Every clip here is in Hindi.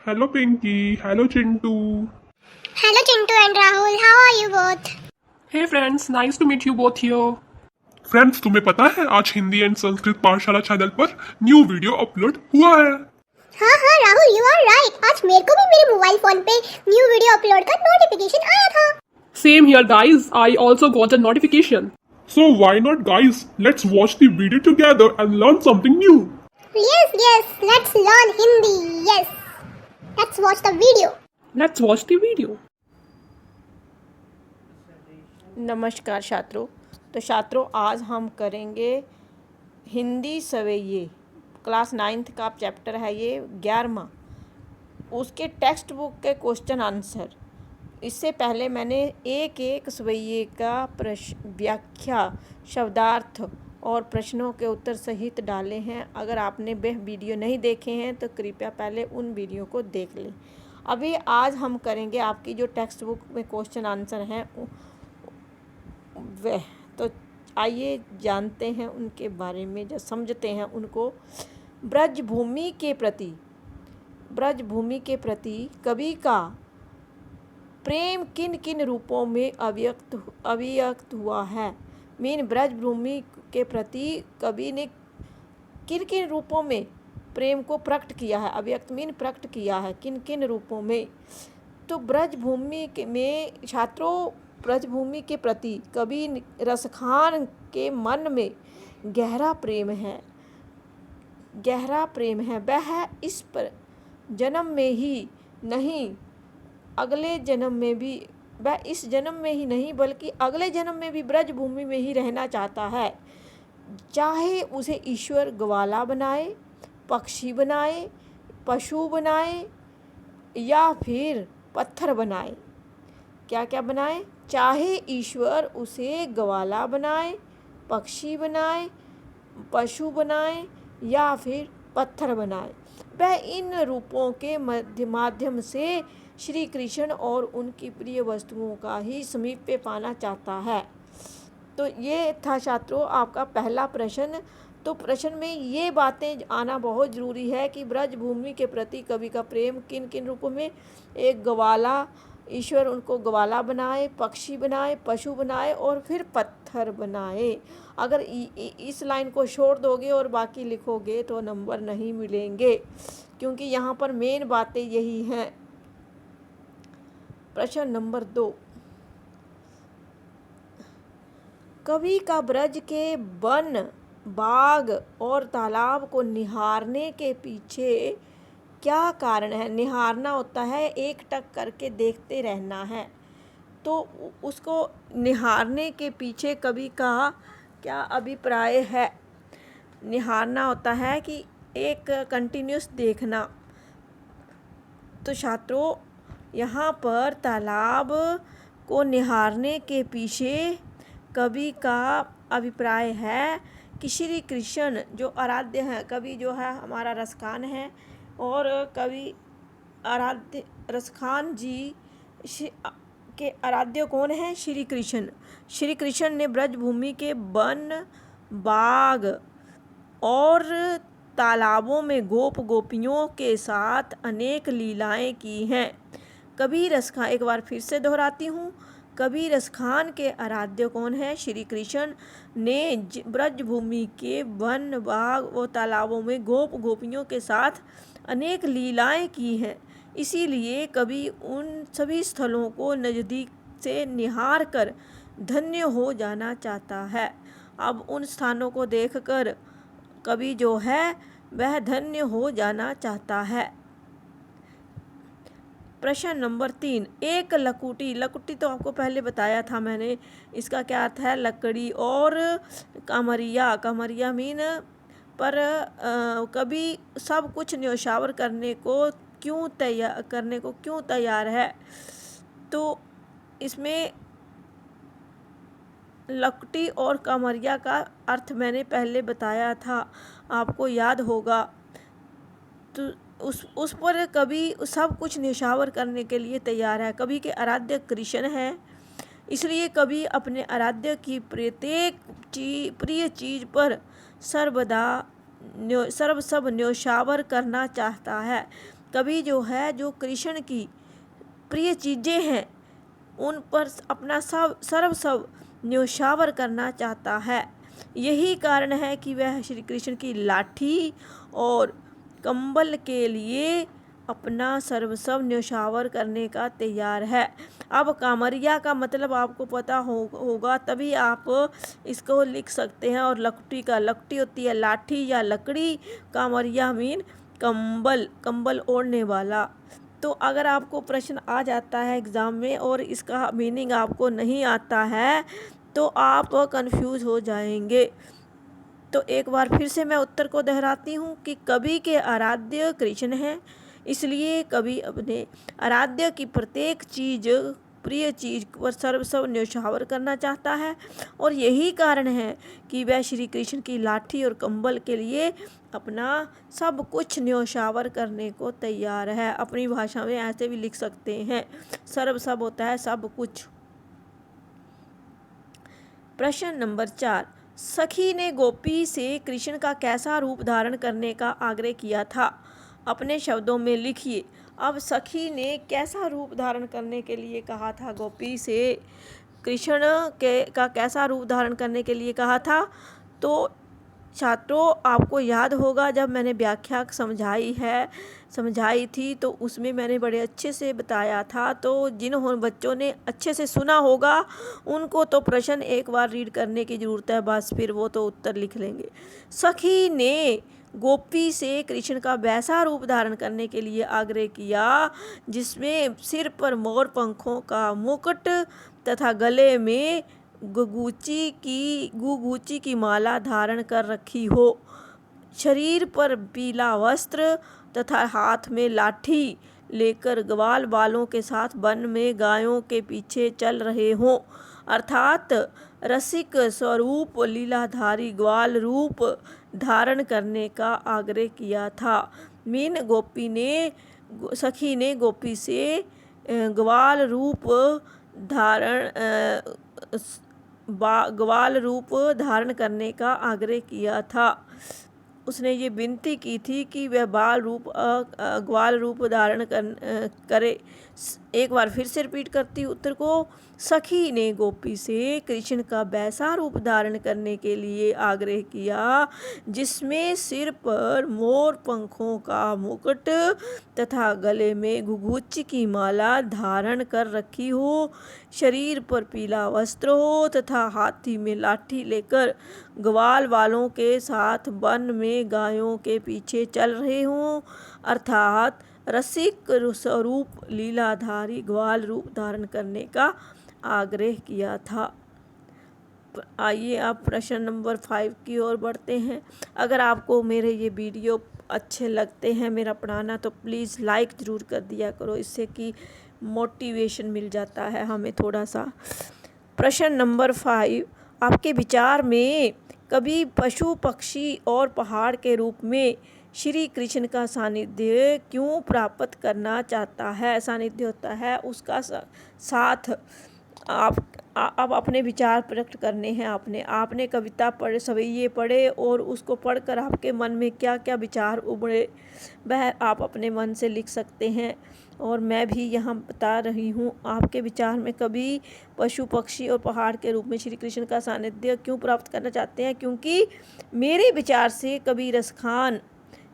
Hello Pinky, hello Chintu. Hello Chintu and Rahul, how are you both? Hey friends, nice to meet you both here. Friends तुम्हें पता है आज हिंदी एंड संस्कृत पाठशाला चैनल पर न्यू वीडियो अपलोड हुआ है। हाँ हाँ राहुल, यू आर राइट। आज मेरे को भी मेरे मोबाइल फोन पे न्यू वीडियो अपलोड का नोटिफिकेशन आया था। Same here guys, I also got a notification. So why not guys, let's watch the video together and learn something new. Yes, let's learn Hindi. Yes, let's watch the video. Let's watch the video. नमस्कार छात्रों। तो छात्रों आज हम करेंगे हिंदी सवैये क्लास 9th का चैप्टर है ये 11वां, उसके टेक्स्ट बुक के क्वेश्चन आंसर। इससे पहले मैंने एक एक सवैये का व्याख्या, शब्दार्थ और प्रश्नों के उत्तर सहित डाले हैं। अगर आपने वह वीडियो नहीं देखे हैं तो कृपया पहले उन वीडियो को देख लें। अभी आज हम करेंगे आपकी जो टेक्स्ट बुक में क्वेश्चन आंसर हैं वह। तो आइए जानते हैं उनके बारे में, जो समझते हैं उनको। ब्रजभूमि के प्रति कवि का प्रेम किन किन रूपों में अभिव्यक्त हुआ है। ब्रजभूमि के प्रति कवि ने किन किन रूपों में प्रेम को प्रकट किया है। अभिव्यक्त प्रकट किया है किन किन रूपों में। तो ब्रजभूमि में छात्रों, ब्रजभूमि के प्रति कवि रसखान के मन में गहरा प्रेम है। वह इस पर जन्म में ही नहीं, अगले जन्म में भी, वह इस जन्म में ही नहीं बल्कि अगले जन्म में भी ब्रजभूमि में ही रहना चाहता है। चाहे उसे ईश्वर ग्वाला बनाए, पक्षी बनाए, पशु बनाए या फिर पत्थर बनाए। क्या क्या बनाए? चाहे ईश्वर उसे ग्वाला बनाए, पक्षी बनाए, पशु बनाए या फिर पत्थर बनाए, वह इन रूपों के माध्यम से श्री कृष्ण और उनकी प्रिय वस्तुओं का ही समीप पाना चाहता है। तो ये था छात्रों आपका पहला प्रश्न। तो प्रश्न में ये बातें आना बहुत ज़रूरी है कि ब्रजभूमि के प्रति कवि का प्रेम किन किन रूपों में। एक ग्वाला, ईश्वर उनको ग्वाला बनाए, पक्षी बनाए, पशु बनाए और फिर पत्थर बनाए। अगर इस लाइन को छोड़ दोगे और बाकी लिखोगे तो नंबर नहीं मिलेंगे, क्योंकि यहाँ पर मेन बातें यही हैं। प्रश्न नंबर 2, कवि का ब्रज के वन, बाग और तालाब को निहारने के पीछे क्या कारण है। निहारना होता है एक टक करके देखते रहना है। तो उसको निहारने के पीछे कवि का क्या अभिप्राय है। निहारना होता है कि एक कंटिन्यूस देखना। तो छात्रों यहाँ पर तालाब को निहारने के पीछे कवि का अभिप्राय है कि श्री कृष्ण जो आराध्य हैं, कवि जो है हमारा रसखान है और कवि आराध्य रसखान जी के आराध्य कौन है? श्री कृष्ण। श्री कृष्ण ने ब्रजभूमि के वन, बाग और तालाबों में गोपियों के साथ अनेक लीलाएं की हैं। कवि रसखान, एक बार फिर से दोहराती हूँ, कवि रसखान के आराध्य कौन है? श्री कृष्ण ने ब्रजभूमि के वन, बाग और तालाबों में गोपियों के साथ अनेक लीलाएं की हैं। इसीलिए कवि उन सभी स्थलों को नज़दीक से निहार कर धन्य हो जाना चाहता है। अब उन स्थानों को देखकर कवि जो है वह धन्य हो जाना चाहता है। प्रश्न नंबर 3, एक लकुटी तो आपको पहले बताया था मैंने, इसका क्या अर्थ है? लकड़ी। और कमरिया मीन पर कवि सब कुछ न्योछावर करने को क्यों तैयार है। तो इसमें लकड़ी और कमरिया का अर्थ मैंने पहले बताया था, आपको याद होगा। तो उस पर कवि सब कुछ न्योछावर करने के लिए तैयार है। कवि के आराध्य कृष्ण है, इसलिए कवि अपने आराध्य की प्रत्येक प्रिय चीज़ पर सर्वदा सब न्योछावर करना चाहता है। कवि जो है जो कृष्ण की प्रिय चीज़ें हैं उन पर अपना सर्वस्व न्योछावर करना चाहता है। यही कारण है कि वह श्री कृष्ण की लाठी और कंबल के लिए अपना सर्वस्व न्योछावर करने का तैयार है। अब कामरिया का मतलब आपको पता होगा तभी आप इसको लिख सकते हैं। और लकड़ी होती है लाठी या लकड़ी, कामरिया मीन कंबल ओढ़ने वाला। तो अगर आपको प्रश्न आ जाता है एग्ज़ाम में और इसका मीनिंग आपको नहीं आता है तो आप कंफ्यूज हो जाएंगे। तो एक बार फिर से मैं उत्तर को दोहराती हूँ कि कवि के आराध्य कृष्ण हैं, इसलिए कवि अपने आराध्य की प्रत्येक चीज़, प्रिय चीज़ पर सर्वस्व न्योछावर करना चाहता है। और यही कारण है कि वह श्री कृष्ण की लाठी और कंबल के लिए अपना सब कुछ न्योछावर करने को तैयार है। अपनी भाषा में ऐसे भी लिख सकते हैं, सर्वस्व होता है सब कुछ। प्रश्न नंबर 4, सखी ने गोपी से कृष्ण का कैसा रूप धारण करने का आग्रह किया था? अपने शब्दों में लिखिए। अब सखी ने कैसा रूप धारण करने के लिए कहा था गोपी से? कृष्ण का कैसा रूप धारण करने के लिए कहा था? तो छात्रों, आपको याद होगा जब मैंने व्याख्या समझाई थी तो उसमें मैंने बड़े अच्छे से बताया था। तो जिन बच्चों ने अच्छे से सुना होगा उनको तो प्रश्न एक बार रीड करने की ज़रूरत है, बस फिर वो तो उत्तर लिख लेंगे। सखी ने गोपी से कृष्ण का वैसा रूप धारण करने के लिए आग्रह किया जिसमें सिर पर मोर पंखों का मुकुट तथा गले में गुगुची की माला धारण कर रखी हो, शरीर पर पीला वस्त्र तथा हाथ में लाठी लेकर ग्वाल बालों के साथ वन में गायों के पीछे चल रहे हों, अर्थात रसिक स्वरूप लीलाधारी ग्वाल रूप धारण करने का आग्रह किया था। सखी ने गोपी से ग्वाल रूप धारण करने का आग्रह किया था। उसने ये विनती की थी कि वह ग्वाल रूप धारण करे। एक बार फिर से रिपीट करती हूँ उत्तर को। सखी ने गोपी से कृष्ण का वैसा रूप धारण करने के लिए आग्रह किया जिसमें सिर पर मोर पंखों का मुकुट तथा गले में गुगुची की माला धारण कर रखी हो, शरीर पर पीला वस्त्र हो तथा हाथी में लाठी लेकर ग्वाल वालों के साथ वन में गायों के पीछे चल रहे हों, अर्थात रसिक स्वरूप लीलाधारी ग्वाल रूप धारण करने का आग्रह किया था। आइए आप प्रश्न नंबर 5 की ओर बढ़ते हैं। अगर आपको मेरे ये वीडियो अच्छे लगते हैं मेरा पढ़ाना तो प्लीज़ लाइक ज़रूर कर दिया करो, इससे कि मोटिवेशन मिल जाता है हमें थोड़ा सा। प्रश्न नंबर 5, आपके विचार में कभी पशु पक्षी और पहाड़ के रूप में श्री कृष्ण का सानिध्य क्यों प्राप्त करना चाहता है? सानिध्य होता है उसका साथ। अब अपने विचार प्रकट करने हैं। आपने कविता पढ़े, सवैये पढ़े और उसको पढ़कर आपके मन में क्या क्या विचार उमड़े वह आप अपने मन से लिख सकते हैं। और मैं भी यहाँ बता रही हूँ आपके विचार में कभी पशु पक्षी और पहाड़ के रूप में श्री कृष्ण का सानिध्य क्यों प्राप्त करना चाहते हैं? क्योंकि मेरे विचार से कवि रसखान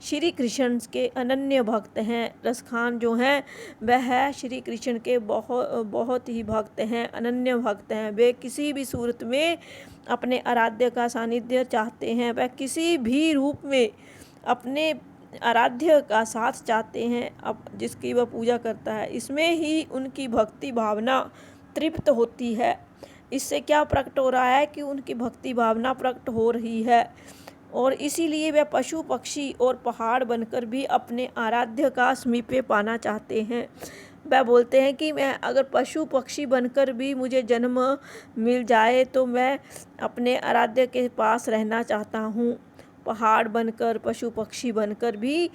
श्री कृष्ण के अनन्य भक्त हैं। रसखान जो हैं वह श्री कृष्ण के बहुत ही भक्त हैं, अनन्य भक्त हैं। वे किसी भी सूरत में अपने आराध्य का सानिध्य चाहते हैं, वह किसी भी रूप में अपने आराध्य का साथ चाहते हैं अब जिसकी वह पूजा करता है। इसमें ही उनकी भक्ति भावना तृप्त होती है। इससे क्या प्रकट हो रहा है कि उनकी भक्ति भावना प्रकट हो रही है और इसीलिए वे पशु पक्षी और पहाड़ बनकर भी अपने आराध्य का समीपे पाना चाहते हैं। वह बोलते हैं कि मैं अगर पशु पक्षी बनकर भी मुझे जन्म मिल जाए तो मैं अपने आराध्य के पास रहना चाहता हूँ। पहाड़ बनकर, पशु पक्षी बनकर भी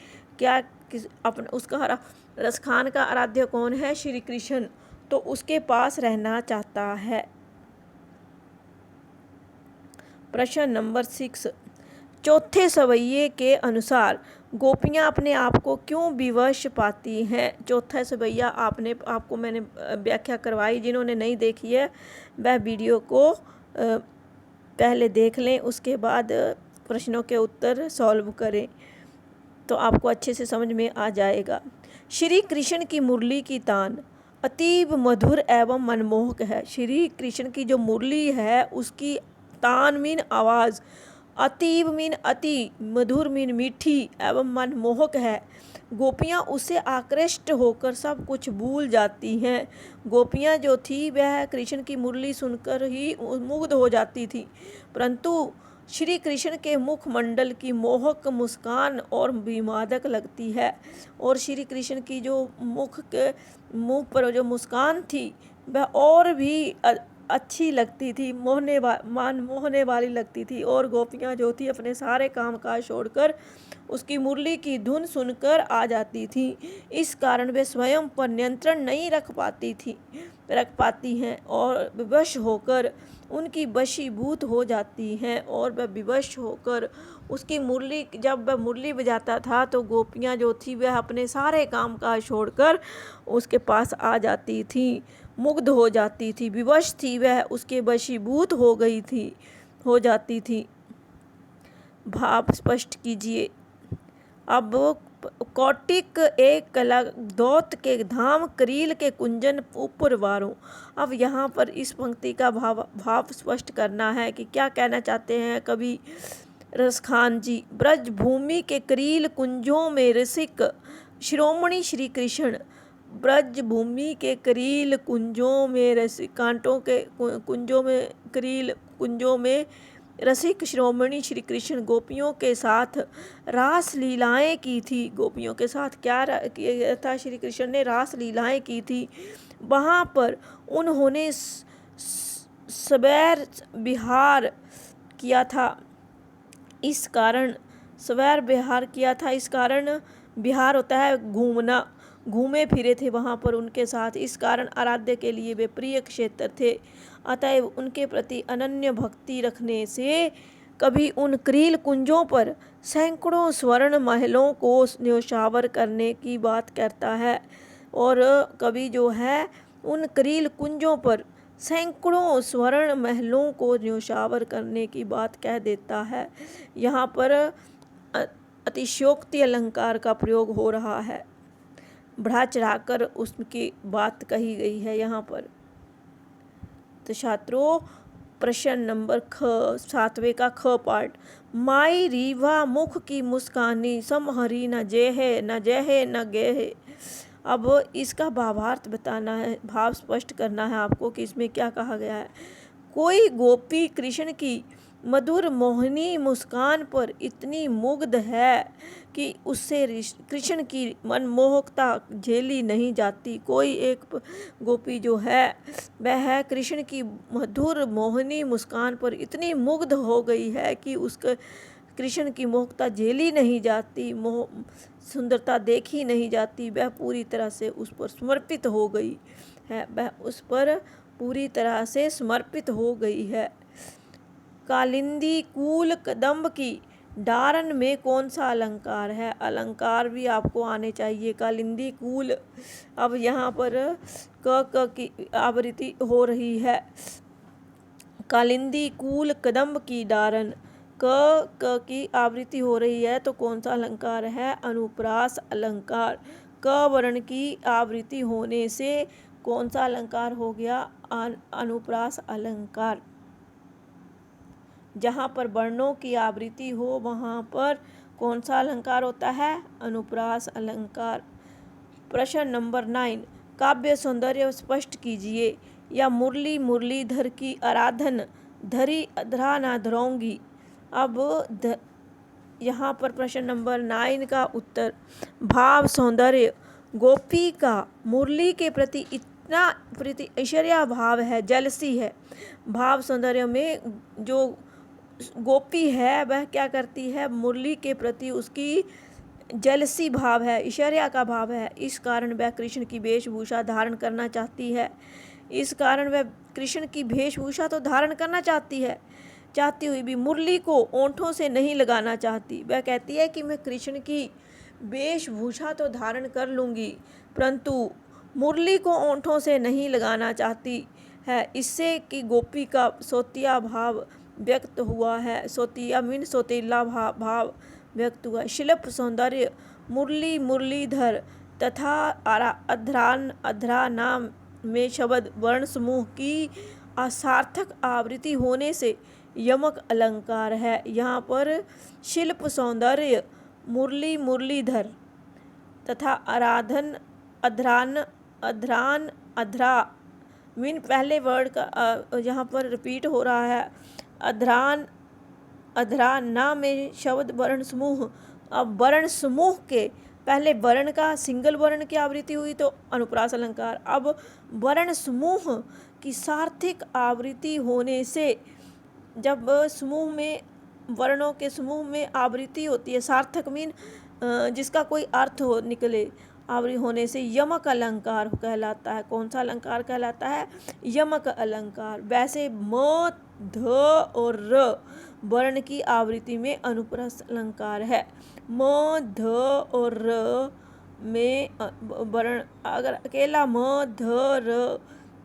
उसका रसखान का आराध्य कौन है? श्री कृष्ण, तो उसके पास रहना चाहता है। प्रश्न नंबर 6, चौथे सवैये के अनुसार गोपियाँ अपने आप को क्यों विवश पाती हैं। चौथा से भैया आपको मैंने व्याख्या करवाई, जिन्होंने नहीं देखी है वह वीडियो को पहले देख लें, उसके बाद प्रश्नों के उत्तर सॉल्व करें तो आपको अच्छे से समझ में आ जाएगा। श्री कृष्ण की मुरली की तान अतीब मधुर एवं मनमोहक है। श्री कृष्ण की जो मुरली है उसकी तान मीन आवाज़, अतीब मीन अति, मधुर मीन मीठी एवं मनमोहक है। गोपियाँ उससे आकृष्ट होकर सब कुछ भूल जाती हैं। गोपियाँ जो थी वह कृष्ण की मुरली सुनकर ही मुग्ध हो जाती थी, परंतु श्री कृष्ण के मुखमंडल की मोहक मुस्कान और विमादक लगती है। और श्री कृष्ण की जो मुख पर जो मुस्कान थी वह और भी अच्छी लगती थी, मोहने वाली लगती थी। और गोपियाँ जो थी अपने सारे काम काज छोड़कर उसकी मुरली की धुन सुनकर आ जाती थी। इस कारण वे स्वयं पर नियंत्रण नहीं रख पाती हैं और विवश होकर उनकी वशीभूत हो जाती हैं। और वह विवश होकर उसकी मुरली, जब वह मुरली बजाता था तो गोपियाँ जो थी वह अपने सारे काम काज छोड़कर उसके पास आ जाती थी, मुग्ध हो जाती थी, विवश थी, वह उसके वशीभूत हो जाती थी। भाव स्पष्ट कीजिए। अब कौटिक एक कला दौत के धाम करील के कुंजन ऊपर वारों। अब यहाँ पर इस पंक्ति का भाव स्पष्ट करना है कि क्या कहना चाहते हैं कवि रसखान जी। ब्रज भूमि के करील कुंजों में रसिक शिरोमणि श्री कृष्ण। ब्रज भूमि के करील कुंजों में रसिक, कांटों के कुंजों में, करील कुंजों में रसिक शिरोमणि श्री कृष्ण गोपियों के साथ रास लीलाएं की थी। गोपियों के साथ क्या किया था, श्री कृष्ण ने रास लीलाएं की थी। वहाँ पर उन्होंने सवैर विहार किया था। इस कारण विहार होता है घूमना, घूमे फिरे थे वहाँ पर उनके साथ। इस कारण आराध्य के लिए वे प्रिय क्षेत्र थे। अतएव उनके प्रति अनन्य भक्ति रखने से कभी उन करील कुंजों पर सैकड़ों स्वर्ण महलों को न्योछावर करने की बात करता है। और कवि जो है उन करील कुंजों पर सैकड़ों स्वर्ण महलों को न्योछावर करने की बात कह देता है। यहाँ पर अतिशयोक्ति अलंकार का प्रयोग हो रहा है, बढ़ा चढ़ाकर उसकी बात कही गई है यहाँ पर। तो छात्रों प्रश्न नंबर 7वें का ख पार्ट। माई रीवा मुख की मुस्कानी समहरी न जेहे न गेहे। अब इसका भावार्थ बताना है, भाव स्पष्ट करना है आपको कि इसमें क्या कहा गया है। कोई गोपी कृष्ण की मधुर मोहिनी मुस्कान पर इतनी मुग्ध है कि उससे कृष्ण की मनमोहकता झेली नहीं जाती। कोई एक गोपी जो है वह कृष्ण की मधुर मोहिनी मुस्कान पर इतनी मुग्ध हो गई है कि उसका कृष्ण की मोहकता झेली नहीं जाती, सुंदरता देखी नहीं जाती। वह पूरी तरह से उस पर समर्पित हो गई है, कालिंदी कूल कदम्ब की डारन में कौन सा अलंकार है। अलंकार भी आपको आने चाहिए। कालिंदी कूल, अब यहाँ पर क की आवृत्ति हो रही है। कालिंदी कूल कदम्ब की डारन, क की आवृत्ति हो रही है तो कौन सा अलंकार है, अनुप्रास अलंकार। क वर्ण की आवृत्ति होने से कौन सा अलंकार हो गया, अनुप्रास अलंकार। जहाँ पर वर्णों की आवृत्ति हो वहाँ पर कौन सा अलंकार होता है, अनुप्रास अलंकार। प्रश्न नंबर 9, काव्य सौंदर्य स्पष्ट कीजिए। या मुरली मुरलीधर की आराधन धरी अधरा ना धरोंगी। अब यहाँ पर प्रश्न नंबर 9 का उत्तर, भाव सौंदर्य। गोपी का मुरली के प्रति इतना ऐश्वर्या भाव है, जलसी है। भाव सौंदर्य में जो गोपी है वह क्या करती है, मुरली के प्रति उसकी जलसी भाव है, ऐश्वर्या का भाव है। इस कारण वह कृष्ण की वेशभूषा धारण करना चाहती है। चाहती हुई भी मुरली को ओंठों से नहीं लगाना चाहती। वह कहती है कि मैं कृष्ण की वेशभूषा तो धारण कर लूँगी, परंतु मुरली को ओंठों से नहीं लगाना चाहती है। इससे कि गोपी का सोतिया भाव व्यक्त हुआ है। सोतिया मीन सोतीला भाव व्यक्त हुआ। शिल्प सौंदर्य मुरली मुरलीधर तथा अधरा नाम में शब्द वर्ण समूह की असार्थक आवृत्ति होने से यमक अलंकार है। यहाँ पर शिल्प सौंदर्य मुरली मुरलीधर तथा अधरा मीन पहले वर्ड का यहाँ पर रिपीट हो रहा है। अधराना में शब्द वर्ण समूह। अब वर्ण समूह के पहले वर्ण का सिंगल वर्ण की आवृत्ति हुई तो अनुप्रास अलंकार। अब वर्ण समूह की सार्थक आवृत्ति होने से, जब समूह में वर्णों के समूह में आवृत्ति होती है, सार्थक मीन जिसका कोई अर्थ हो निकले, आवृत्ति होने से यमक अलंकार कहलाता है। कौन सा अलंकार कहलाता है? यमक अलंकार। वैसे म, ध और र वर्ण की आवृत्ति में अनुप्रास अलंकार है। म, ध और र में वर्ण अगर अकेला म, ध, र,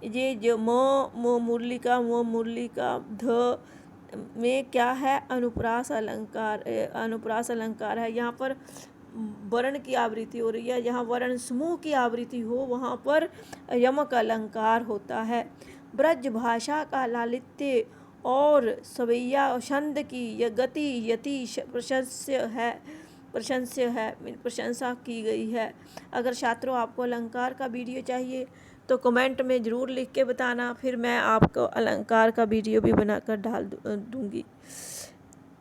ये जो म मुरली का ध में क्या है? अनुप्रास अलंकार है। यहाँ पर वर्ण की आवृत्ति हो रही है। जहाँ वर्ण समूह की आवृत्ति हो वहाँ पर यमक अलंकार होता है। ब्रज भाषा का लालित्य और सवैया छंद की गति यति प्रशंसा की गई है। अगर छात्रों आपको अलंकार का वीडियो चाहिए तो कमेंट में ज़रूर लिख के बताना, फिर मैं आपको अलंकार का वीडियो भी बनाकर डाल दूँगी।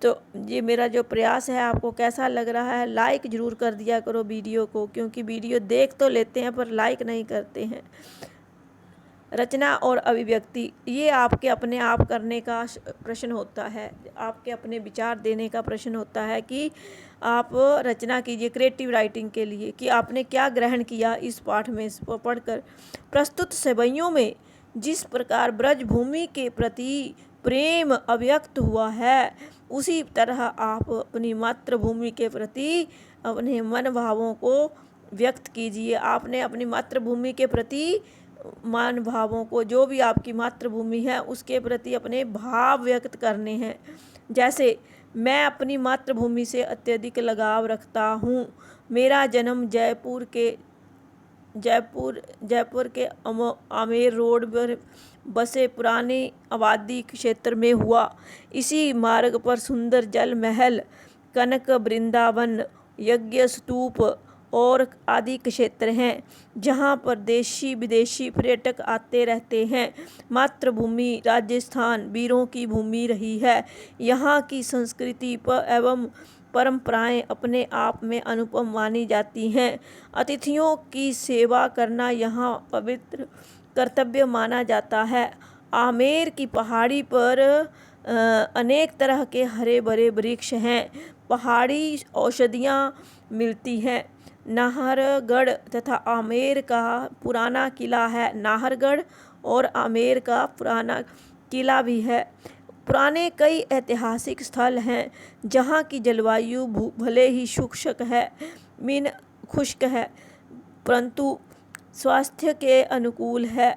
तो ये मेरा जो प्रयास है आपको कैसा लग रहा है? लाइक ज़रूर कर दिया करो वीडियो को, क्योंकि वीडियो देख तो लेते हैं पर लाइक नहीं करते हैं। रचना और अभिव्यक्ति ये आपके अपने आप करने का प्रश्न होता है, आपके अपने विचार देने का प्रश्न होता है कि आप रचना कीजिए क्रिएटिव राइटिंग के लिए कि आपने क्या ग्रहण किया इस पाठ में पढ़कर। प्रस्तुत सेवइयों में जिस प्रकार ब्रजभूमि के प्रति प्रेम अभिव्यक्त हुआ है, उसी तरह आप अपनी मातृभूमि के प्रति अपने मन भावों को व्यक्त कीजिए। आपने अपनी मातृभूमि के प्रति मान भावों को, जो भी आपकी मातृभूमि है उसके प्रति अपने भाव व्यक्त करने हैं। जैसे मैं अपनी मातृभूमि से अत्यधिक लगाव रखता हूँ। मेरा जन्म जयपुर के आमेर रोड पर बसे पुराने आबादी क्षेत्र में हुआ। इसी मार्ग पर सुंदर जल महल, कनक वृंदावन, यज्ञ स्तूप और आदि क्षेत्र हैं, जहाँ पर देशी विदेशी पर्यटक आते रहते हैं। मातृभूमि राजस्थान वीरों की भूमि रही है। यहाँ की संस्कृति एवं परंपराएं अपने आप में अनुपम मानी जाती हैं। अतिथियों की सेवा करना यहाँ पवित्र कर्तव्य माना जाता है। आमेर की पहाड़ी पर अनेक तरह के हरे भरे वृक्ष हैं। पहाड़ी औषधियाँ मिलती हैं। नाहरगढ़ तथा आमेर का पुराना किला है। नाहरगढ़ और आमेर का पुराना किला भी है। पुराने कई ऐतिहासिक स्थल हैं जहाँ की जलवायु भले ही शुष्क है परंतु स्वास्थ्य के अनुकूल है।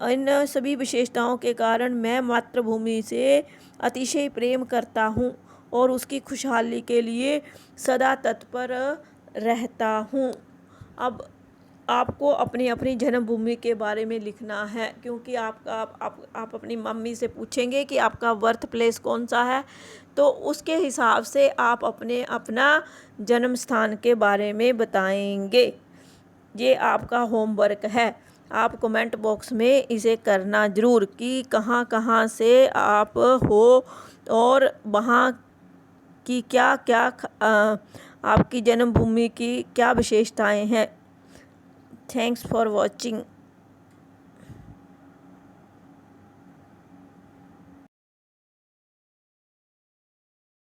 इन सभी विशेषताओं के कारण मैं मातृभूमि से अतिशय प्रेम करता हूँ और उसकी खुशहाली के लिए सदा तत्पर रहता हूँ। अब आपको अपनी अपनी जन्मभूमि के बारे में लिखना है, क्योंकि आप अपनी मम्मी से पूछेंगे कि आपका बर्थ प्लेस कौन सा है, तो उसके हिसाब से आप अपना जन्म स्थान के बारे में बताएंगे। ये आपका होमवर्क है। आप कमेंट बॉक्स में इसे करना ज़रूर कि कहाँ कहाँ से आप हो और वहाँ की क्या क्या आपकी जन्मभूमि की क्या विशेषताएं हैं। Thanks for watching.